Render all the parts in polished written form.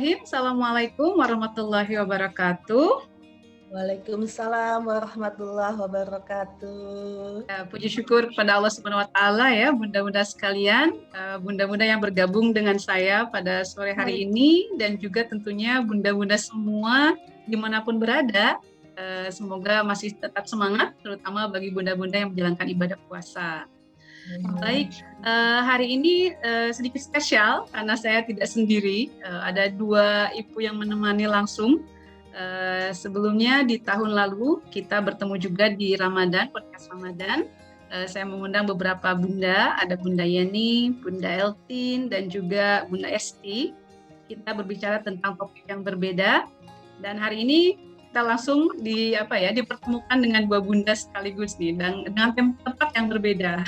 Bismillahirrahmanirrahim. Assalamualaikum warahmatullahi wabarakatuh. Waalaikumsalam warahmatullahi wabarakatuh. Puji syukur kepada Allah Subhanahu wa taala ya, bunda-bunda sekalian, bunda-bunda yang bergabung dengan saya pada sore hari ini dan juga tentunya bunda-bunda semua dimanapun berada. Semoga masih tetap semangat, terutama bagi bunda-bunda yang menjalankan ibadah puasa. Baik, hari ini sedikit spesial karena saya tidak sendiri, ada dua ibu yang menemani langsung. Sebelumnya di tahun lalu kita bertemu juga di Ramadan, podcast Ramadan. Saya mengundang beberapa bunda, ada Bunda Yeni, Bunda Eltin, dan juga Bunda Esti. Kita berbicara tentang topik yang berbeda. Dan hari ini kita langsung dipertemukan dengan dua bunda sekaligus nih, dan dengan tempat yang berbeda.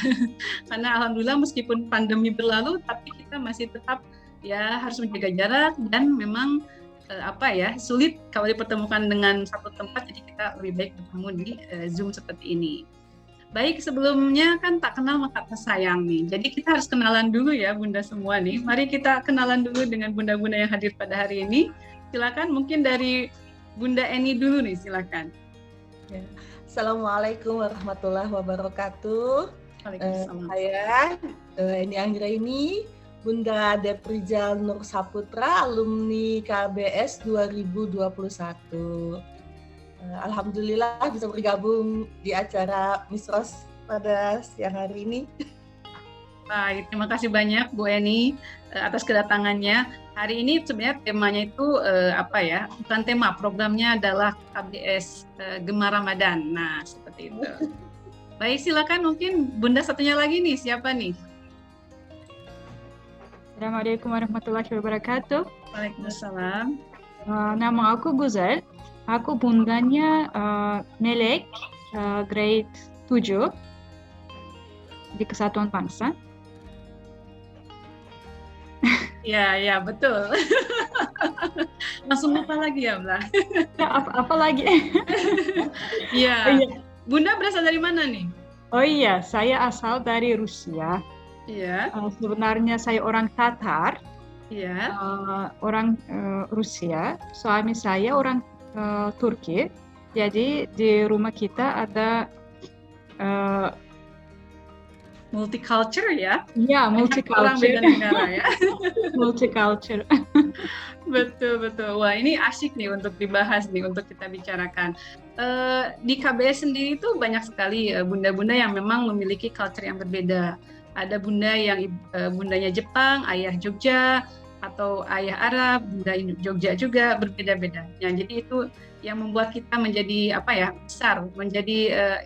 Karena alhamdulillah meskipun pandemi berlalu, tapi kita masih tetap ya harus menjaga jarak dan memang sulit kalau dipertemukan dengan satu tempat, jadi kita lebih baik bertemu di Zoom seperti ini. Baik, sebelumnya kan tak kenal maka tak sayang nih, jadi kita harus kenalan dulu ya bunda semua nih. Mari kita kenalan dulu dengan bunda-bunda yang hadir pada hari ini. Silakan, mungkin dari Bunda Eni dulu nih, silakan. Ya. Assalamualaikum warahmatullahi wabarakatuh. Saya Eni Anggraini, Bunda Deprijal Nur Saputra, alumni KBS 2021. Alhamdulillah bisa bergabung di acara Misros pada siang hari ini. Baik, terima kasih banyak Bu Eni atas kedatangannya. Hari ini sebenarnya temanya itu bukan tema, programnya adalah KBS Gemar Ramadan. Nah, seperti itu. Baik, silakan mungkin Bunda satunya lagi nih, siapa nih? Assalamualaikum warahmatullahi wabarakatuh. Waalaikumsalam. Nama aku Guzel. Aku bundanya Melek, grade 7 di Kesatuan Bangsa. Ya, betul. Langsung apa lagi ya, Mbak? Apa lagi? Iya. Bunda berasal dari mana nih? Oh iya, saya asal dari Rusia. Iya. Sebenarnya saya orang Tatar. Iya. Orang Rusia. Suami saya orang Turki. Jadi di rumah kita ada multicultural ya? Iya, multicultural. Orang beda negara ya. Multicultural. Betul. Wah, ini asyik nih untuk dibahas nih, untuk kita bicarakan. Di KBS sendiri itu banyak sekali bunda-bunda yang memang memiliki culture yang berbeda. Ada bunda yang bundanya Jepang, ayah Jogja, atau ayah Arab, bunda Jogja juga berbeda-beda. Ya, jadi itu yang membuat kita menjadi besar, menjadi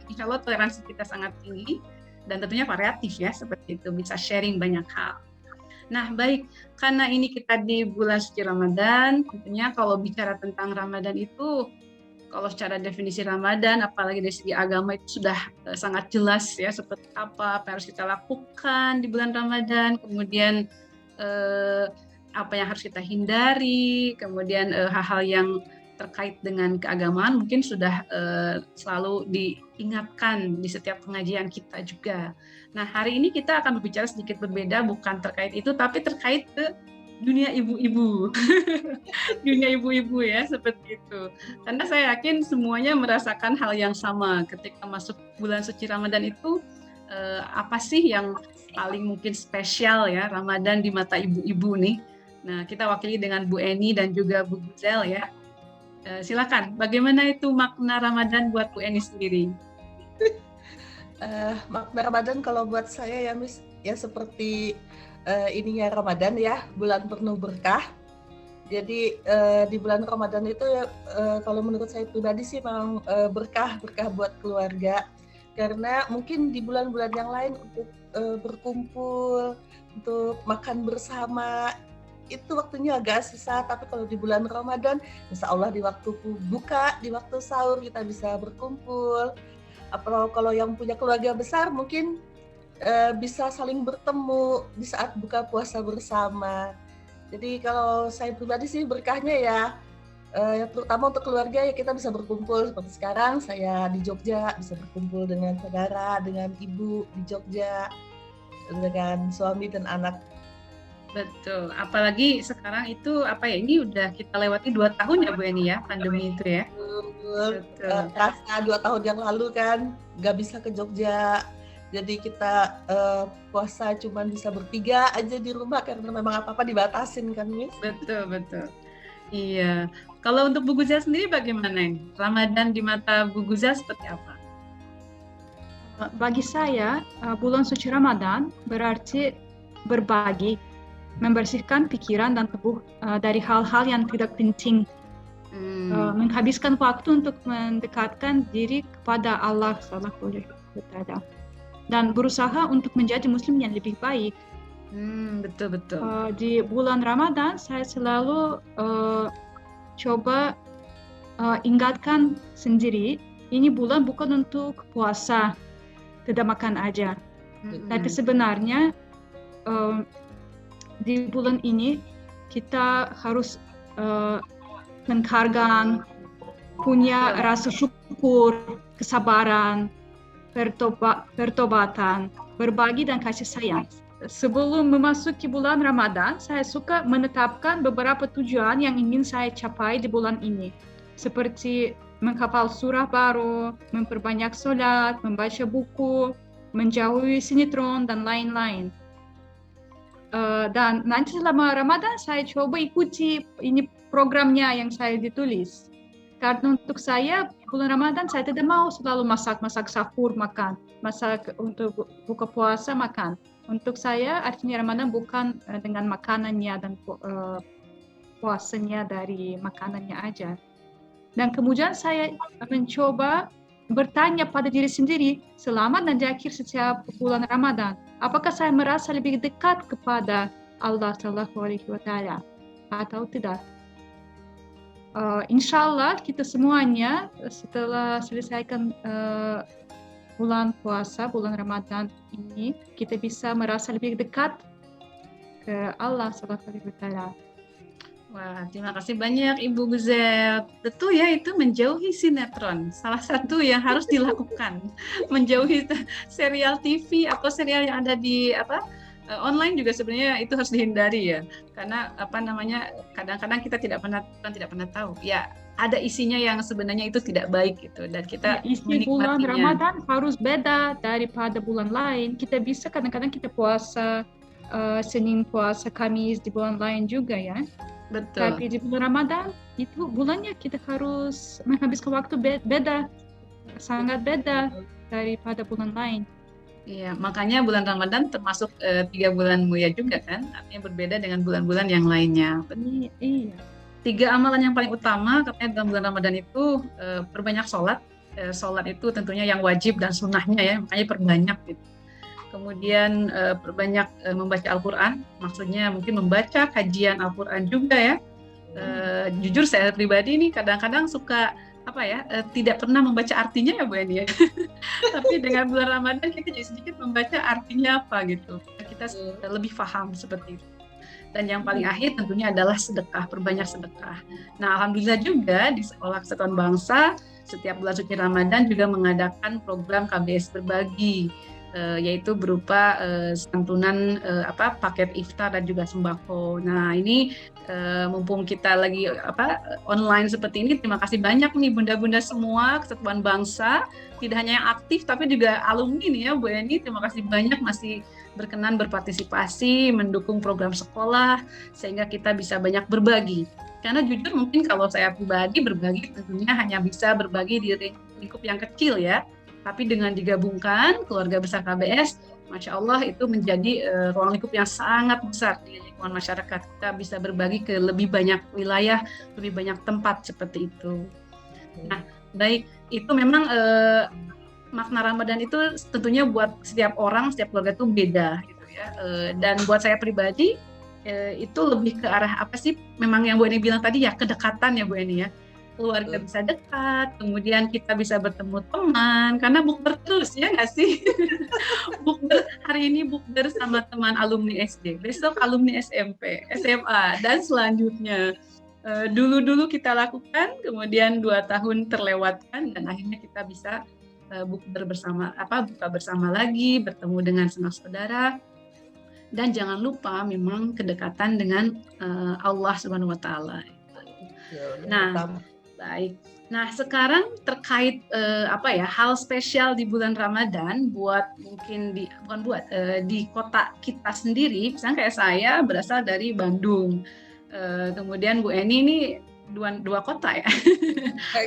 insya Allah toleransi kita sangat tinggi dan tentunya variatif ya, seperti itu, bisa sharing banyak hal. Nah baik, karena ini kita di bulan suci Ramadan, tentunya kalau bicara tentang Ramadan itu, kalau secara definisi Ramadan, apalagi dari segi agama itu sudah sangat jelas ya, seperti apa yang harus kita lakukan di bulan Ramadan, kemudian apa yang harus kita hindari, kemudian hal-hal yang terkait dengan keagamaan mungkin sudah selalu diingatkan di setiap pengajian kita juga. Nah, hari ini kita akan berbicara sedikit berbeda, bukan terkait itu, tapi terkait ke dunia ibu-ibu. Dunia ibu-ibu ya, seperti itu. Karena saya yakin semuanya merasakan hal yang sama ketika masuk bulan suci Ramadan itu, apa sih yang paling mungkin spesial ya Ramadan di mata ibu-ibu nih. Nah, kita wakili dengan Bu Eni dan juga Bu Guzel ya. Silakan, bagaimana itu makna Ramadan buat Bu Eni sendiri? Makna Ramadan kalau buat saya ya Miss, ya seperti ininya Ramadan ya, bulan penuh berkah. Jadi di bulan Ramadan itu ya kalau menurut saya pribadi sih memang berkah buat keluarga. Karena mungkin di bulan-bulan yang lain untuk berkumpul, untuk makan bersama, itu waktunya agak susah, tapi kalau di bulan Ramadan, insya Allah di waktu buka, di waktu sahur kita bisa berkumpul. Apalagi kalau yang punya keluarga besar mungkin bisa saling bertemu di saat buka puasa bersama. Jadi kalau saya pribadi sih berkahnya ya, terutama untuk keluarga ya kita bisa berkumpul seperti sekarang saya di Jogja bisa berkumpul dengan saudara, dengan ibu di Jogja, dengan suami dan anak. Betul. Apalagi sekarang itu apa ya? Ini udah kita lewati 2 tahun ya Bu Eni ya pandemi itu ya. Betul. Betul. Rasa 2 tahun yang lalu kan nggak bisa ke Jogja. Jadi kita puasa cuma bisa bertiga aja di rumah karena memang apa-apa dibatasin kan, Miss? Betul, betul. Iya. Kalau untuk Bu Guza sendiri bagaimana ini? Ramadan di mata Bu Guza seperti apa? Bagi saya, bulan suci Ramadan berarti berbagi, membersihkan pikiran dan tubuh dari hal-hal yang tidak penting, menghabiskan waktu untuk mendekatkan diri kepada Allah Subhanahu wa Ta'ala, dan berusaha untuk menjadi muslim yang lebih baik. Betul, betul. Di bulan Ramadan saya selalu coba ingatkan sendiri, ini bulan bukan untuk puasa, tidak makan aja. Tapi sebenarnya di bulan ini kita harus menghargai, punya rasa syukur, kesabaran, pertobatan, berbagi dan kasih sayang. Sebelum memasuki bulan Ramadan, saya suka menetapkan beberapa tujuan yang ingin saya capai di bulan ini, seperti menghafal surah baru, memperbanyak sholat, membaca buku, menjauhi sinetron, dan lain-lain. Dan nanti selama Ramadan saya coba ikuti ini programnya yang saya ditulis. Karena untuk saya bulan Ramadan saya tidak mau selalu masak sahur makan, masak untuk buka puasa makan. Untuk saya artinya Ramadan bukan dengan makanannya dan puasanya dari makanannya aja. Dan kemudian saya mencoba bertanya pada diri sendiri selama dan di akhir setiap bulan Ramadan, apakah saya merasa lebih dekat kepada Allah Subhanahu wa Ta'ala atau tidak? Insya Allah kita semuanya setelah selesaikan bulan puasa, bulan Ramadan ini, kita bisa merasa lebih dekat ke Allah Subhanahu wa Ta'ala. Wah, terima kasih banyak Ibu Guzel. Tentu ya itu menjauhi sinetron. Salah satu yang harus dilakukan. Menjauhi serial TV atau serial yang ada di online juga sebenarnya itu harus dihindari ya. Karena kadang-kadang kita tidak pernah tahu. Ya, ada isinya yang sebenarnya itu tidak baik gitu dan kita isi bulan Ramadan harus beda daripada bulan lain. Kita bisa kadang-kadang kita puasa Senin, puasa Kamis di bulan lain juga ya. Betul. Tapi di bulan Ramadan itu bulannya kita harus menghabiskan waktu beda, sangat beda daripada bulan lain. Iya, makanya bulan Ramadan termasuk 3 bulan mulia juga kan, artinya berbeda dengan bulan-bulan yang lainnya. Iya. 3 amalan yang paling utama katanya dalam bulan Ramadan itu perbanyak sholat. Sholat itu tentunya yang wajib dan sunnahnya ya, makanya perbanyak gitu. Kemudian perbanyak membaca Al-Quran, maksudnya mungkin membaca kajian Al-Quran juga ya. Jujur saya pribadi nih kadang-kadang suka tidak pernah membaca artinya ya Bu Eni ya. Tapi dengan bulan Ramadan kita jadi sedikit membaca artinya apa gitu. Kita lebih paham seperti itu. Dan yang paling akhir tentunya adalah sedekah, perbanyak sedekah. Nah, alhamdulillah juga di Sekolah Kesatuan Bangsa setiap bulan suci Ramadan juga mengadakan program KBS Berbagi, yaitu berupa santunan paket iftar dan juga sembako. Nah, ini mumpung kita lagi online seperti ini, terima kasih banyak nih bunda-bunda semua Kesatuan Bangsa, tidak hanya yang aktif tapi juga alumni nih ya Bu Eni, terima kasih banyak masih berkenan berpartisipasi, mendukung program sekolah sehingga kita bisa banyak berbagi. Karena jujur mungkin kalau saya pribadi berbagi tentunya hanya bisa berbagi di lingkup yang kecil ya. Tapi dengan digabungkan keluarga besar KBS, Masya Allah itu menjadi ruang lingkup yang sangat besar di lingkungan masyarakat. Kita bisa berbagi ke lebih banyak wilayah, lebih banyak tempat seperti itu. Nah, baik, itu memang makna Ramadan itu tentunya buat setiap orang, setiap keluarga itu beda gitu ya. Dan buat saya pribadi itu lebih ke arah apa sih? Memang yang Bu Eni bilang tadi ya kedekatan ya Bu Eni ya. Keluarga bisa dekat, kemudian kita bisa bertemu teman, karena bukber terus ya nggak sih? Bukber hari ini bukber sama teman alumni SD, besok alumni SMP, SMA, dan selanjutnya. Dulu kita lakukan, kemudian 2 tahun terlewatkan, dan akhirnya kita bisa bukber bersama, buka bersama lagi, bertemu dengan sanak saudara. dan jangan lupa memang kedekatan dengan Allah Subhanahu wa taala. Nah, baik. Nah, sekarang terkait hal spesial di bulan Ramadan buat mungkin di kota kita sendiri, misalnya kayak saya berasal dari Bandung. Kemudian Bu Eni ini dua kota ya.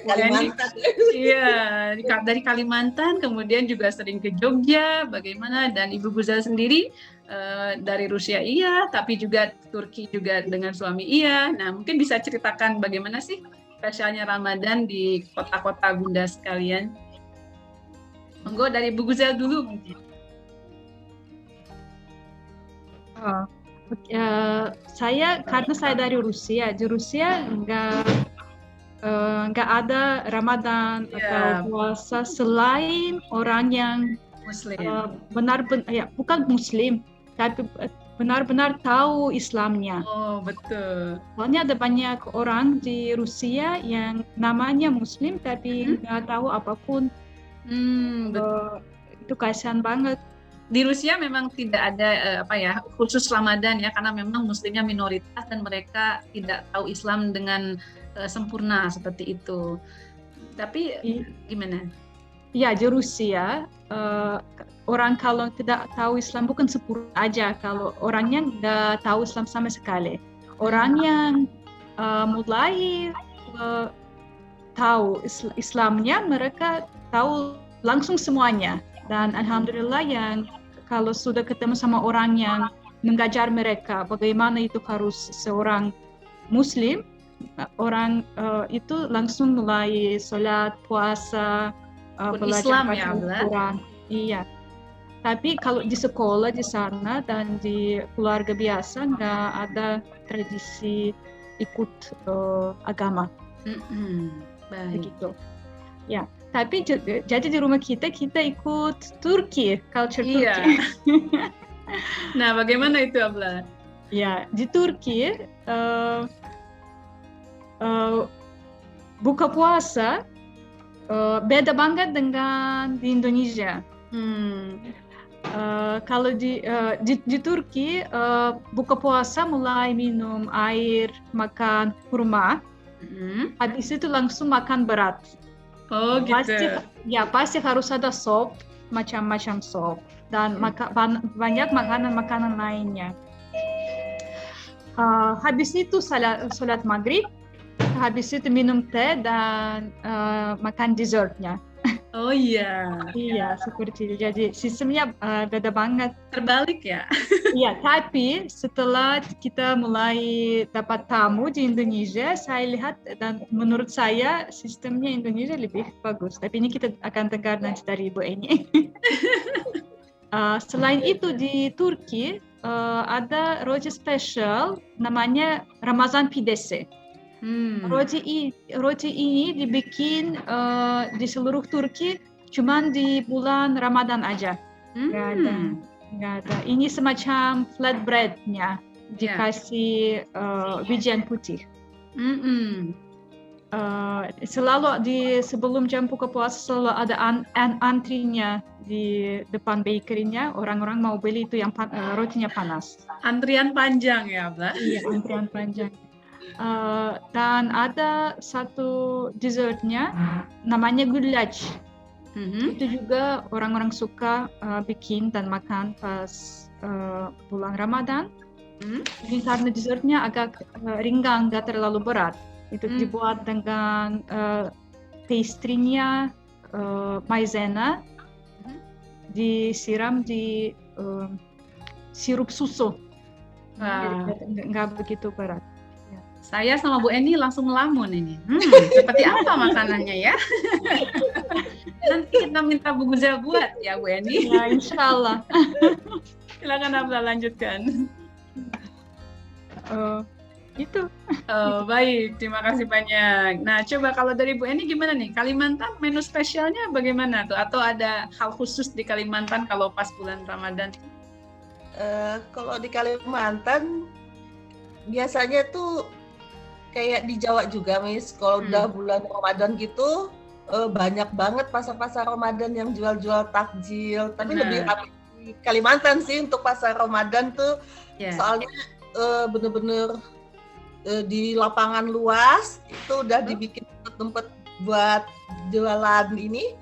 Kalimantan. Iya, dari Kalimantan, kemudian juga sering ke Jogja, bagaimana? Dan Ibu Guzal sendiri dari Rusia iya, tapi juga Turki juga dengan suami iya. Nah, mungkin bisa ceritakan bagaimana sih spesialnya Ramadan di kota-kota Bunda sekalian? Monggo dari Bu Guzal dulu mungkin. Karena saya dari Rusia, di Rusia nggak ada Ramadan atau puasa selain orang yang Muslim. Benar-benar bukan Muslim, tapi benar-benar tahu Islamnya. Oh, betul. Soalnya ada banyak orang di Rusia yang namanya Muslim tapi nggak tahu apapun. Itu kasihan banget. Di Rusia memang tidak ada khusus Ramadan ya, karena memang Muslimnya minoritas dan mereka tidak tahu Islam dengan sempurna seperti itu. Tapi gimana? Ya, di Rusia orang kalau tidak tahu Islam bukan sempurna aja, kalau orangnya nggak tahu Islam sama sekali. Orang yang mulai tahu Islamnya, mereka tahu langsung semuanya. Dan alhamdulillah yang kalau sudah ketemu sama orang yang mengajar mereka bagaimana itu harus seorang Muslim, orang itu langsung mulai sholat, puasa, belajar baca Al-Quran. Iya. Tapi kalau di sekolah di sana dan di keluarga biasa nggak ada tradisi ikut agama. Baik. Begitu. Ya. Tapi jadi di rumah kita ikut Turki, culture Turki. Iya. Nah, bagaimana itu, Abla? Ya, di Turki buka puasa beda banget dengan di Indonesia. Kalau di Turki buka puasa mulai minum air, makan kurma, habis itu langsung makan berat. Oh gitu. Pasti harus ada sop, macam-macam sop dan banyak makanan lainnya. Habis itu salat maghrib, habis itu minum teh dan makan dessertnya. Oh iya. Iya, seperti itu. Jadi sistemnya beda banget. Terbalik ya? Iya, tapi setelah kita mulai dapat tamu di Indonesia, saya lihat dan menurut saya sistemnya Indonesia lebih bagus. Tapi ini kita akan dengar nanti dari Ibu Eni. Selain itu di Turki ada roti spesial namanya Ramazan pidesi. Roti ini dibikin di seluruh Turki cuman di bulan Ramadan aja. Nggak ada. Ini semacam flatbread-nya dikasih wijen putih. Selalu sebelum jam buka puasa selalu ada antrinya di depan bakery-nya. Orang-orang mau beli itu yang rotinya panas. Antrian panjang ya, Mbak? Iya, antrian panjang. Dan ada satu dessertnya namanya goulash. Itu juga orang-orang suka bikin dan makan pas bulan Ramadan. Ini karena dessertnya agak ringan, nggak terlalu berat. Itu dibuat dengan pastry-nya maizena, disiram di sirup susu. Nggak begitu berat. Saya sama Bu Eni langsung ngelamun ini. Seperti apa makanannya ya? Nanti kita minta Bu Guzal buat ya Bu Eni. Ya, insya Allah. Silakan Abla lanjutkan. Itu. Baik, terima kasih banyak. Nah, coba kalau dari Bu Eni gimana nih? Kalimantan menu spesialnya bagaimana tuh? Atau ada hal khusus di Kalimantan kalau pas bulan Ramadan? Kalau di Kalimantan biasanya tuh kayak di Jawa juga, Miss. Kalau udah bulan Ramadan gitu, banyak banget pasar-pasar Ramadan yang jual-jual takjil. Tapi lebih rapi Kalimantan sih untuk pasar Ramadan tuh, Ya. soalnya bener-bener di lapangan luas itu udah dibikin tempat buat jualan ini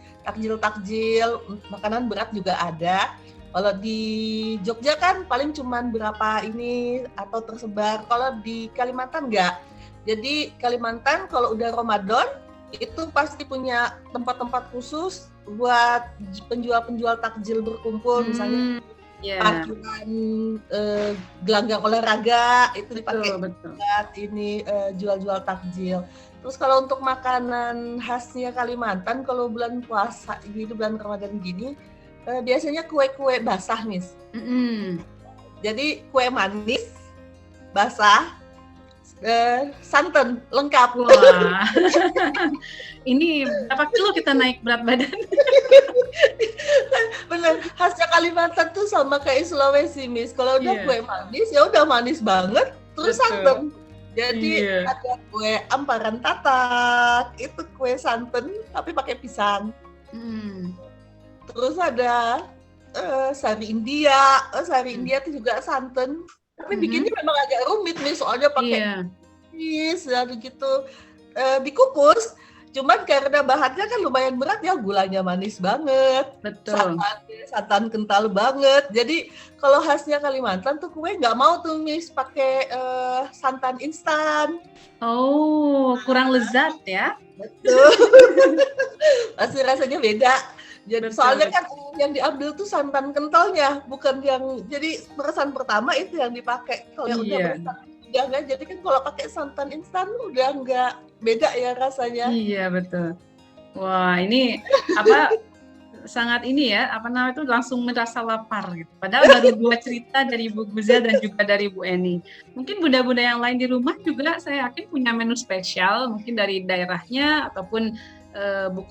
takjil makanan berat juga ada. Kalau di Jogja kan paling cuman berapa ini atau tersebar. Kalau di Kalimantan enggak. Jadi Kalimantan kalau udah Ramadan itu pasti punya tempat-tempat khusus buat penjual-penjual takjil berkumpul, misalnya parkiran gelanggang olahraga itu dipakai buat ini jual-jual takjil. Terus kalau untuk makanan khasnya Kalimantan kalau bulan puasa gitu, bulan Ramadan gini biasanya kue-kue basah, Miss. Jadi kue manis basah, santan lengkap. Wah. Ini berapa kilo kita naik berat badan? Bener, khasnya Kalimantan tuh sama kayak Sulawesi, Miss. Kalau udah kue manis ya udah manis banget, terus santan. Jadi ada kue amparan tatak, itu kue santan tapi pakai pisang. Terus ada sari India, sari India itu juga santan. Tapi bikinnya memang agak rumit nih, soalnya pakai cheese dan gitu dikukus. Cuman karena bahannya kan lumayan berat ya, gulanya manis banget, santan kental banget. Jadi kalau khasnya Kalimantan tuh kue nggak mau tuh Miss pakai santan instan. Oh, kurang lezat ya? Betul. Pasti rasanya beda. Jadi soalnya kan yang diambil tuh santan kentalnya, bukan yang jadi peresan pertama itu yang dipakai. Kalau udah peresan udah nggak, jadi kan kalau pakai santan instan udah nggak beda ya rasanya. Iya betul. Wah ini sangat ini ya, itu langsung merasa lapar gitu. Padahal baru 2 cerita dari Bu Guzel dan juga dari Bu Eni. Mungkin bunda-bunda yang lain di rumah juga saya yakin punya menu spesial, mungkin dari daerahnya ataupun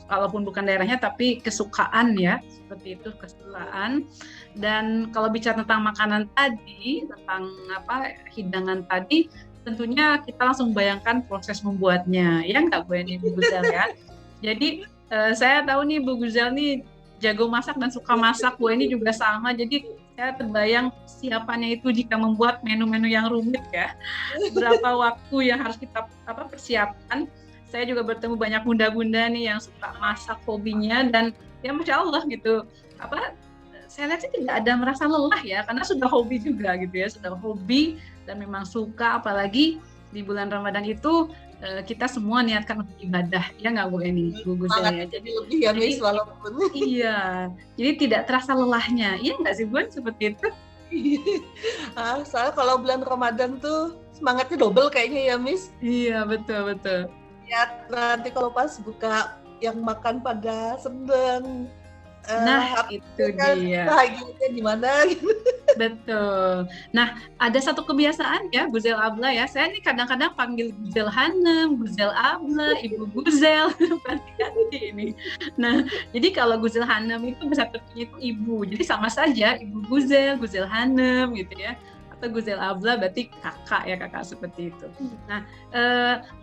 kalaupun bukan daerahnya tapi kesukaan ya, seperti itu kesukaan. Dan kalau bicara tentang makanan tadi, tentang hidangan tadi, tentunya kita langsung bayangkan proses membuatnya, ya nggak Bu Eni, Bu Guzel ya. Jadi saya tahu nih Bu Guzel nih jago masak dan suka masak, Bu Eni juga sama. Jadi saya terbayang siapannya itu jika membuat menu-menu yang rumit ya. Berapa waktu yang harus kita persiapkan. Saya juga bertemu banyak bunda-bunda nih yang suka masak hobinya dan ya Masya Allah gitu. Saya lihat sih tidak ada merasa lelah ya, karena sudah hobi juga gitu ya, sudah hobi dan memang suka, apalagi di bulan Ramadan itu kita semua niatkan untuk ibadah, ya nggak Bu Eni, Bu Guzel ya. Jadi lebih ya Miss walaupun. Iya, jadi tidak terasa lelahnya, iya nggak sih Bu, seperti itu? Soalnya kalau bulan Ramadan tuh semangatnya double kayaknya ya Miss. Iya betul. Ya nanti kalau pas buka yang makan pada seneng. Nah itu kan, dia. Bahagianya gimana gitu. Betul. Nah, ada satu kebiasaan ya, Guzel Abla ya. Saya nih kadang-kadang panggil Guzel Hanem, Guzel Abla, Ibu Guzel, ganti-ganti ini. Nah, jadi kalau Guzel Hanem itu bisa tertunya itu ibu. Jadi sama saja, Ibu Guzel, Guzel Hanem gitu ya. Atau Guzel Abla berarti kakak seperti itu. Nah,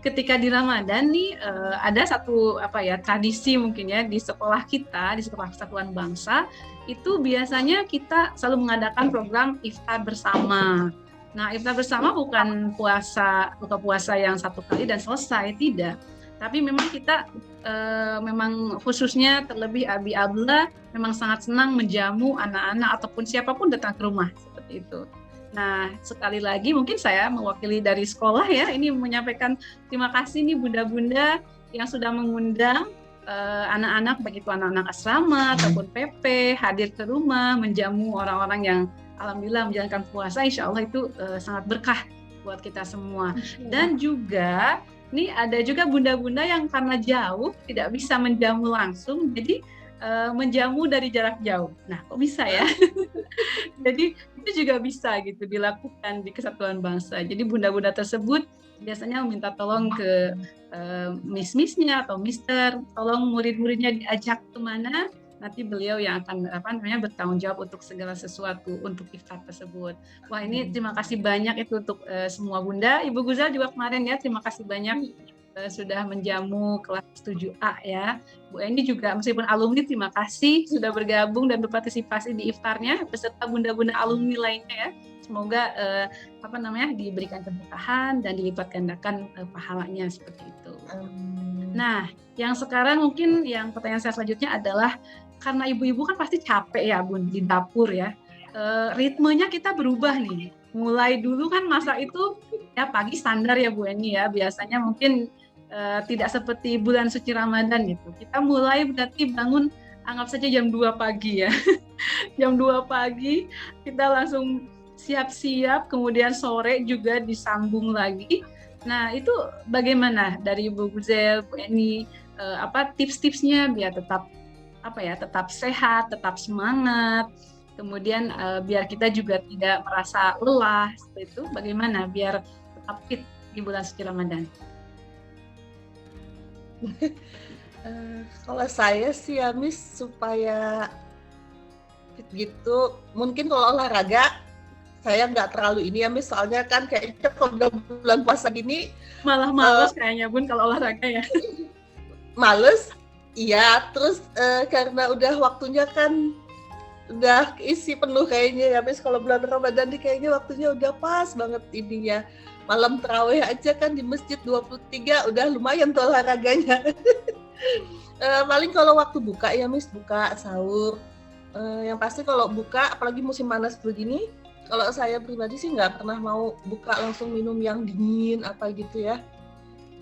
ketika di Ramadan nih ada satu tradisi mungkin ya di sekolah kita, di Sekolah Kesatuan Bangsa, itu biasanya kita selalu mengadakan program iftar bersama. Nah, iftar bersama bukan buka puasa yang satu kali dan selesai, tidak. Tapi memang kita memang khususnya terlebih Abi Abla memang sangat senang menjamu anak-anak ataupun siapapun datang ke rumah seperti itu. Nah, sekali lagi mungkin saya mewakili dari sekolah ya, ini menyampaikan terima kasih nih bunda-bunda yang sudah mengundang anak-anak, baik itu anak-anak asrama ataupun PP, hadir ke rumah, menjamu orang-orang yang alhamdulillah menjalankan puasa, insya Allah itu sangat berkah buat kita semua. Dan juga, nih ada juga bunda-bunda yang karena jauh, tidak bisa menjamu langsung, jadi menjamu dari jarak jauh. Nah, kok bisa ya? Jadi itu juga bisa gitu dilakukan di Kesatuan Bangsa. Jadi bunda-bunda tersebut biasanya meminta tolong ke miss-missnya atau mister, tolong murid-muridnya diajak kemana, nanti beliau yang akan bertanggung jawab untuk segala sesuatu untuk iftar tersebut. Wah ini terima kasih banyak itu untuk semua bunda. Ibu Guzel juga kemarin ya, terima kasih banyak sudah menjamu kelas 7A ya. Bu Eni juga meskipun alumni, terima kasih sudah bergabung dan berpartisipasi di iftarnya beserta bunda-bunda alumni lainnya ya. Semoga diberikan keberkahan dan dilipat gandakan pahalanya seperti itu. Nah, yang sekarang mungkin yang pertanyaan saya selanjutnya adalah karena ibu-ibu kan pasti capek ya Bun di dapur ya. Ritmenya kita berubah nih. Mulai dulu kan masa itu ya pagi standar ya Bu Eni ya. Biasanya mungkin tidak seperti bulan suci Ramadan gitu. Kita mulai berarti bangun anggap saja jam 2 pagi ya. Jam 2 pagi kita langsung siap-siap, kemudian sore juga disambung lagi. Nah, itu bagaimana dari Bu Guzel, Bu Eni, tips-tipsnya biar tetap sehat, tetap semangat. Kemudian biar kita juga tidak merasa lelah seperti itu. Bagaimana biar tetap fit di bulan suci Ramadan? Kalau saya sih ya Miss, supaya fit gitu, mungkin kalau olahraga saya nggak terlalu ini ya Miss, soalnya kan kayaknya kalau udah bulan puasa gini malah males kayaknya Bun kalau olahraga ya. Males, iya. Terus karena udah waktunya kan udah isi penuh kayaknya ya Miss, kalau bulan Ramadan nih kayaknya waktunya udah pas banget ininya. Malam tarawih aja kan di masjid 23 udah lumayan tuh olahraganya. Paling kalau waktu buka ya Miss, buka sahur. Yang pasti kalau buka, apalagi musim panas begini, kalau saya pribadi sih nggak pernah mau buka langsung minum yang dingin apa gitu ya.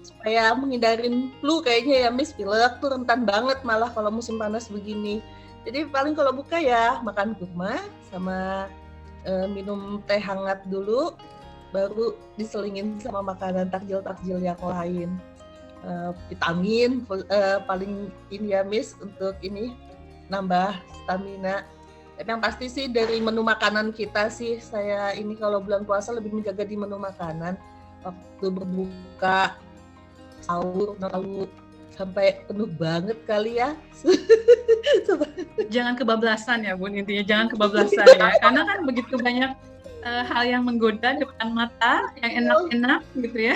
Supaya menghindarin flu kayaknya ya Miss, pilek tuh rentan banget malah kalau musim panas begini. Jadi paling kalau buka ya makan kurma sama minum teh hangat dulu, baru diselingin sama makanan takjil-takjil yang lain. Vitamin paling ini ya Miss, untuk ini nambah stamina. Tapi yang pasti sih dari menu makanan kita sih, saya ini kalau bulan puasa lebih menjaga di menu makanan. Waktu berbuka, sahur, lalu sampai penuh banget kali ya. Jangan kebablasan ya Bun, intinya jangan kebablasan ya. Karena kan begitu banyak hal yang menggoda depan mata, yang enak-enak gitu ya.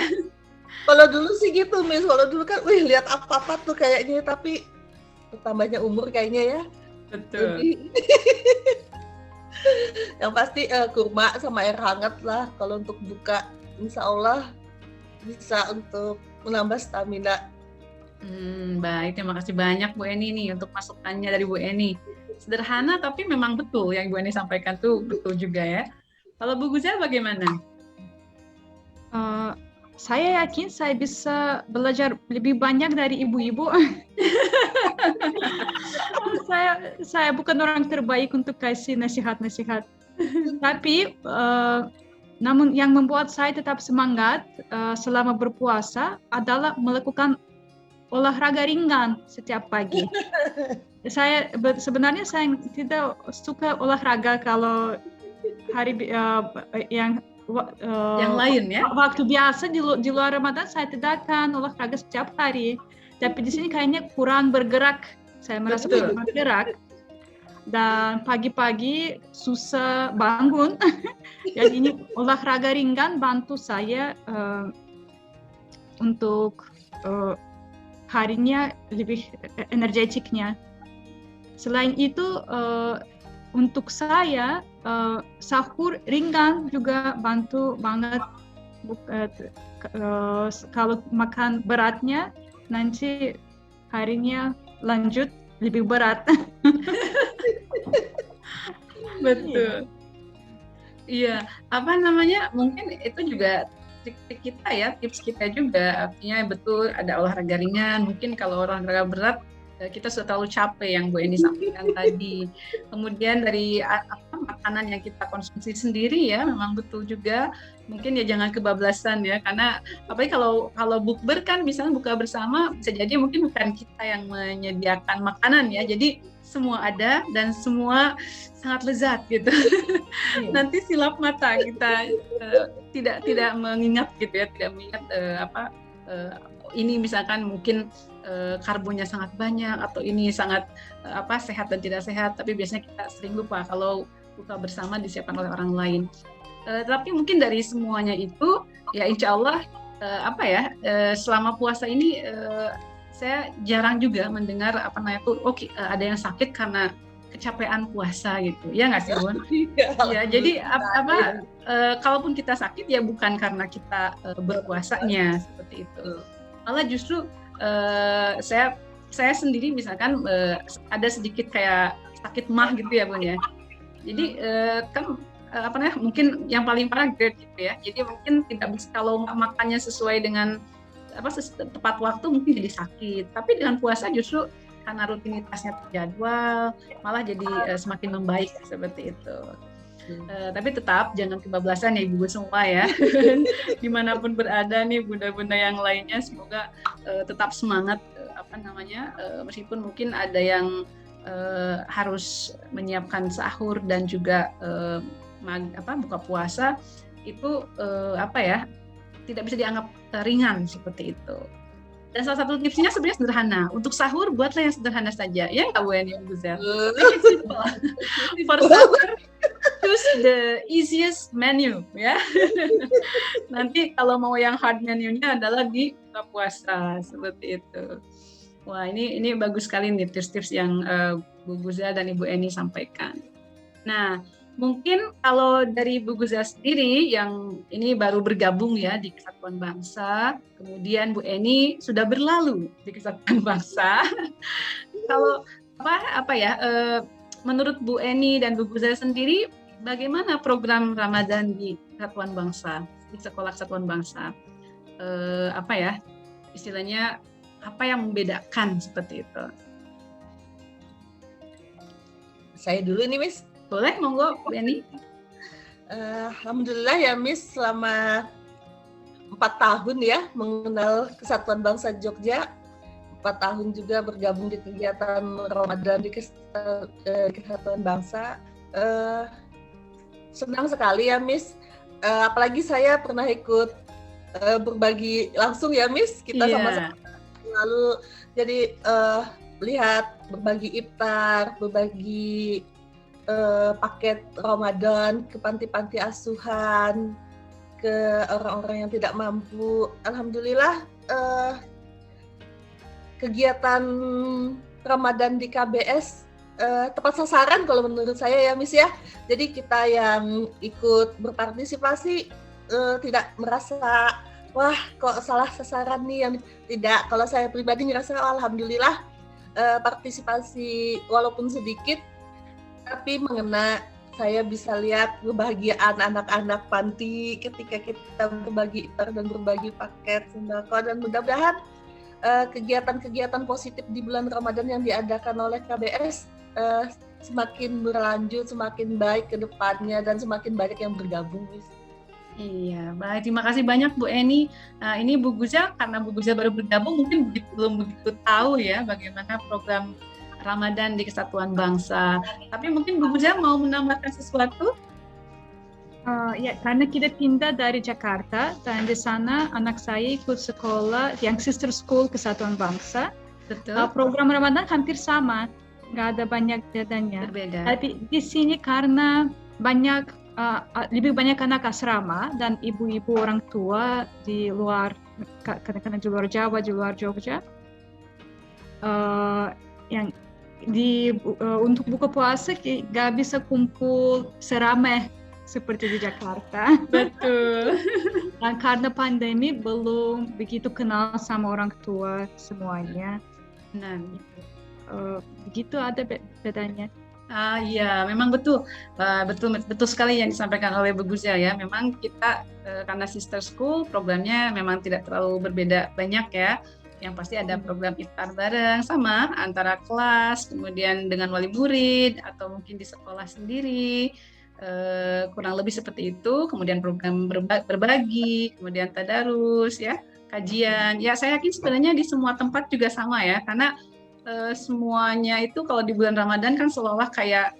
Kalau dulu sih gitu Miss, kalau dulu kan lihat apa-apa tuh kayaknya, tapi bertambahnya umur kayaknya ya. Betul. Jadi, yang pasti kurma sama air hangat lah kalau untuk buka, insya Allah bisa untuk menambah stamina. Baik, terima kasih banyak Bu Eni nih untuk masukannya dari Bu Eni. Sederhana tapi memang betul yang Bu Eni sampaikan tuh betul juga ya. Kalau Bu Guzel bagaimana? Saya yakin saya bisa belajar lebih banyak dari ibu-ibu. Saya bukan orang terbaik untuk kasih nasihat-nasihat. Tapi namun yang membuat saya tetap semangat selama berpuasa adalah melakukan olahraga ringan setiap pagi. Sebenarnya saya tidak suka olahraga kalau hari yang lain ya. Waktu biasa di luar Ramadan saya tidak akan olahraga setiap hari. Tapi di sini kayaknya kurang bergerak. Saya merasa kurang bergerak. Dan pagi-pagi susah bangun. Jadi ini olahraga ringan bantu saya untuk harinya lebih energetiknya. Selain itu untuk saya sahur ringan juga bantu banget. Kalau makan beratnya nanti harinya lanjut lebih berat. Betul. Iya, mungkin itu juga trik kita ya, tips kita juga. Artinya betul ada olahraga ringan. Mungkin kalau olahraga berat kita sudah terlalu capek yang Bu Eni sampaikan tadi. Kemudian dari makanan yang kita konsumsi sendiri ya, memang betul juga. Mungkin ya jangan kebablasan ya, karena apalagi kalau bukber kan misalnya buka bersama, bisa jadi mungkin bukan kita yang menyediakan makanan ya. Jadi semua ada dan semua sangat lezat gitu. Nanti silap mata kita tidak mengingat gitu ya, tidak mengingat ini misalkan mungkin karbonnya sangat banyak atau ini sangat sehat dan tidak sehat, tapi biasanya kita sering lupa kalau buka bersama disiapkan oleh orang lain. Tapi mungkin dari semuanya itu ya insya Allah selama puasa ini saya jarang juga mendengar ada yang sakit karena kecapean puasa gitu, ya nggak sih Bun? Ya, jadi kalaupun kita sakit ya bukan karena kita berpuasanya seperti itu. Malah justru saya sendiri misalkan ada sedikit kayak sakit mah gitu ya Bun ya. Jadi mungkin yang paling parah GERD gitu ya. Jadi mungkin tidak bisa, kalau makannya sesuai dengan tepat waktu mungkin jadi sakit. Tapi dengan puasa justru karena rutinitasnya terjadwal malah jadi semakin membaik seperti itu. Tapi tetap jangan kebablasan ya ibu semua ya. Dimanapun berada nih bunda-bunda yang lainnya, semoga tetap semangat meskipun mungkin ada yang harus menyiapkan sahur dan juga buka puasa itu tidak bisa dianggap ringan seperti itu. Dan salah satu tipsnya sebenarnya sederhana. Untuk sahur buatlah yang sederhana saja. Ya nggak Bu Eni, Bu Zel? For sahur, choose the easiest menu ya. Nanti kalau mau yang hard menu-nya adalah di buka puasa seperti itu. Wah, ini bagus sekali nih tips-tips yang Bu Guza dan Ibu Eni sampaikan. Nah, mungkin kalau dari Bu Guza sendiri yang ini baru bergabung ya di Kesatuan Bangsa, kemudian Bu Eni sudah berlalu di Kesatuan Bangsa. Kalau menurut Bu Eni dan Bu Guza sendiri, bagaimana program Ramadan di Kesatuan Bangsa, di Sekolah Kesatuan Bangsa? Istilahnya apa yang membedakan seperti itu? Saya dulu nih, Miss. Boleh, monggo, Bu Eni. Alhamdulillah ya, Miss, selama 4 tahun ya mengenal Kesatuan Bangsa Jogja. 4 tahun juga bergabung di kegiatan Ramadan di Kesatuan Bangsa. Senang sekali ya, Miss. Apalagi saya pernah ikut berbagi langsung ya, Miss. Kita sama-sama lalu jadi lihat berbagi iftar, berbagi paket Ramadan ke panti-panti asuhan, ke orang-orang yang tidak mampu. Alhamdulillah kegiatan Ramadan di KBS tepat sasaran kalau menurut saya ya, Miss ya. Jadi kita yang ikut berpartisipasi tidak merasa wah kok salah sasaran nih, yang tidak. Kalau saya pribadi ngerasa alhamdulillah partisipasi walaupun sedikit tapi mengena. Saya bisa lihat kebahagiaan anak-anak panti ketika kita berbagi iftar dan berbagi paket sembako, dan mudah-mudahan kegiatan-kegiatan positif di bulan Ramadan yang diadakan oleh KBS semakin berlanjut, semakin baik ke depannya, dan semakin banyak yang bergabung. Iya, baik. Terima kasih banyak Bu Eni. Ini Bu Guza, karena Bu Guza baru bergabung, mungkin belum begitu tahu ya bagaimana program Ramadan di Kesatuan Bangsa. Tapi mungkin Bu Guza mau menambahkan sesuatu? Ya, karena kita pindah dari Jakarta dan di sana anak saya ikut sekolah yang sister school Kesatuan Bangsa. Betul. Program Ramadan hampir sama, nggak ada banyak bedanya. Berbeda. Tapi di sini karena lebih banyak anak asrama dan ibu-ibu orang tua di luar, karena di luar Jawa, di luar Jogja, yang untuk buka puasa nggak bisa kumpul seramai seperti di Jakarta. Betul. Dan karena pandemi belum begitu kenal sama orang tua semuanya. Nah, begitu ada bedanya. Iya, memang betul sekali yang disampaikan oleh Bu Guza ya. Memang kita karena sister school programnya memang tidak terlalu berbeda banyak ya. Yang pasti ada program iftar bareng sama antara kelas, kemudian dengan wali murid atau mungkin di sekolah sendiri, kurang lebih seperti itu. Kemudian program berbagi, kemudian tadarus ya, kajian. Ya saya yakin sebenarnya di semua tempat juga sama ya, karena semuanya itu kalau di bulan Ramadan kan seolah-olah kayak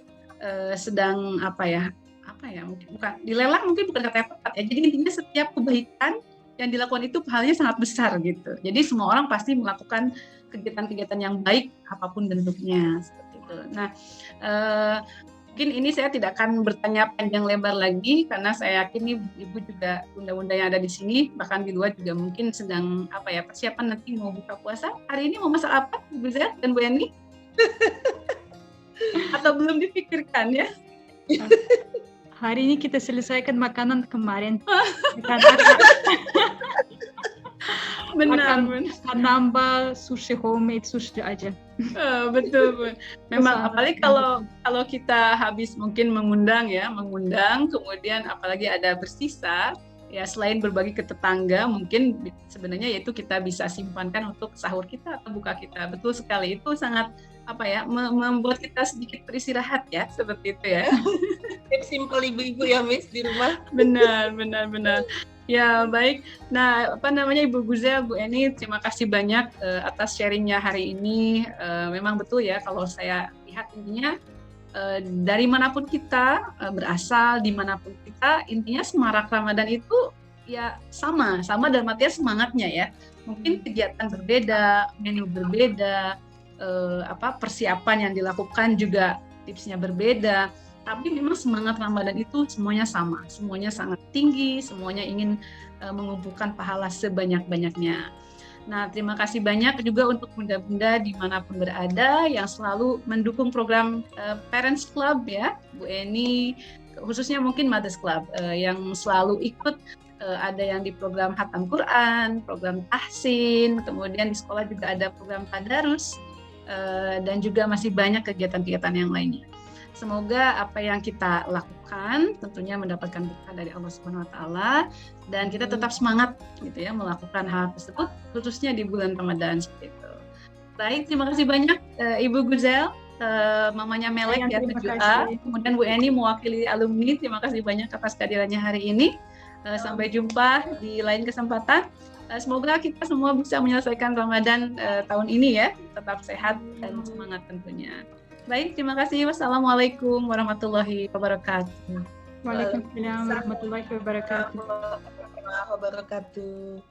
sedang mungkin bukan dilelang, mungkin bukan kata yang tepat ya. Jadi intinya setiap kebaikan yang dilakukan itu pahalanya sangat besar gitu. Jadi semua orang pasti melakukan kegiatan-kegiatan yang baik apapun bentuknya seperti itu. Nah, Mungkin ini saya tidak akan bertanya panjang lebar lagi karena saya yakin nih Ibu juga bunda-bunda yang ada di sini bahkan di luar juga mungkin sedang persiapan nanti mau buka puasa. Hari ini mau masak apa Bu Zel dan Bu Eni? Atau belum dipikirkan ya? Hari ini kita selesaikan makanan kemarin. Benar. Nambah sushi, homemade sushi aja. Betul Bu. Memang apalagi kalau kita habis mungkin mengundang kemudian apalagi ada bersisa ya, selain berbagi ke tetangga mungkin sebenarnya yaitu kita bisa simpankan untuk sahur kita atau buka kita. Betul sekali, itu sangat membuat kita sedikit beristirahat ya, seperti itu ya. Tips simple ibu-ibu ya Miss di rumah. Benar. Ya baik, nah Ibu Guzel, Bu Eni, terima kasih banyak atas sharingnya hari ini. Memang betul ya kalau saya lihat intinya dari manapun kita berasal, dimanapun kita, intinya semarak Ramadan itu ya sama dalam artian semangatnya ya. Mungkin kegiatan berbeda, menu berbeda, persiapan yang dilakukan juga tipsnya berbeda. Tapi memang semangat Ramadan itu semuanya sama, semuanya sangat tinggi, semuanya ingin mengumpulkan pahala sebanyak-banyaknya. Nah, terima kasih banyak juga untuk bunda-bunda dimanapun berada yang selalu mendukung program Parents Club ya, Bu Eni, khususnya mungkin Mothers Club yang selalu ikut. Ada yang di program Khatam Quran, program Tahsin, kemudian di sekolah juga ada program Tadarus, dan juga masih banyak kegiatan-kegiatan yang lainnya. Semoga apa yang kita lakukan tentunya mendapatkan berkah dari Allah Subhanahu wa taala dan kita tetap semangat gitu ya melakukan hal tersebut khususnya di bulan Ramadan seperti itu. Baik, terima kasih banyak Ibu Guzel, mamanya Melek ya 7A. Kemudian Bu Eni mewakili alumni, terima kasih banyak atas kehadirannya hari ini. Sampai jumpa di lain kesempatan. Semoga kita semua bisa menyelesaikan Ramadan tahun ini ya, tetap sehat dan semangat tentunya. Baik, terima kasih. Wassalamualaikum warahmatullahi wabarakatuh. Waalaikumsalam warahmatullahi wabarakatuh. Warahmatullahi wabarakatuh.